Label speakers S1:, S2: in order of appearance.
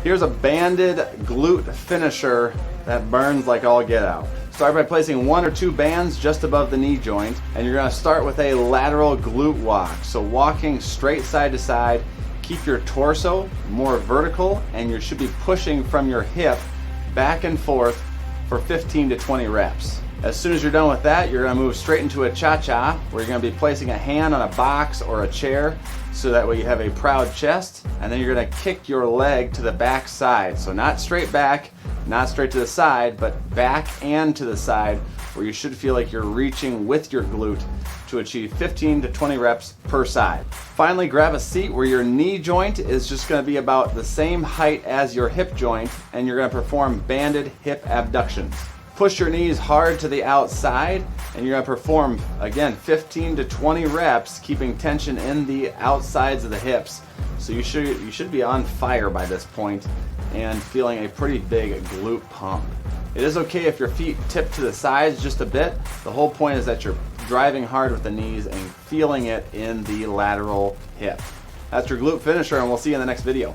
S1: Here's a banded glute finisher that burns like all get out. Start by placing 1 or 2 bands just above the knee joint, and you're going to start with a lateral glute walk. So walking straight side to side, keep your torso more vertical, and you should be pushing from your hip back and forth for 15 to 20 reps. As soon as you're done with that, you're going to move straight into a cha-cha, where you're going to be placing a hand on a box or a chair, so that way you have a proud chest, and then you're going to kick your leg to the back side. So not straight back, not straight to the side, but back and to the side, where you should feel like you're reaching with your glute to achieve 15 to 20 reps per side. Finally, grab a seat where your knee joint is just going to be about the same height as your hip joint, and you're going to perform banded hip abductions. Push your knees hard to the outside, and you're going to perform, again, 15 to 20 reps, keeping tension in the outsides of the hips. So you should be on fire by this point and feeling a pretty big glute pump. It is okay if your feet tip to the sides just a bit. The whole point is that you're driving hard with the knees and feeling it in the lateral hip. That's your glute finisher, and we'll see you in the next video.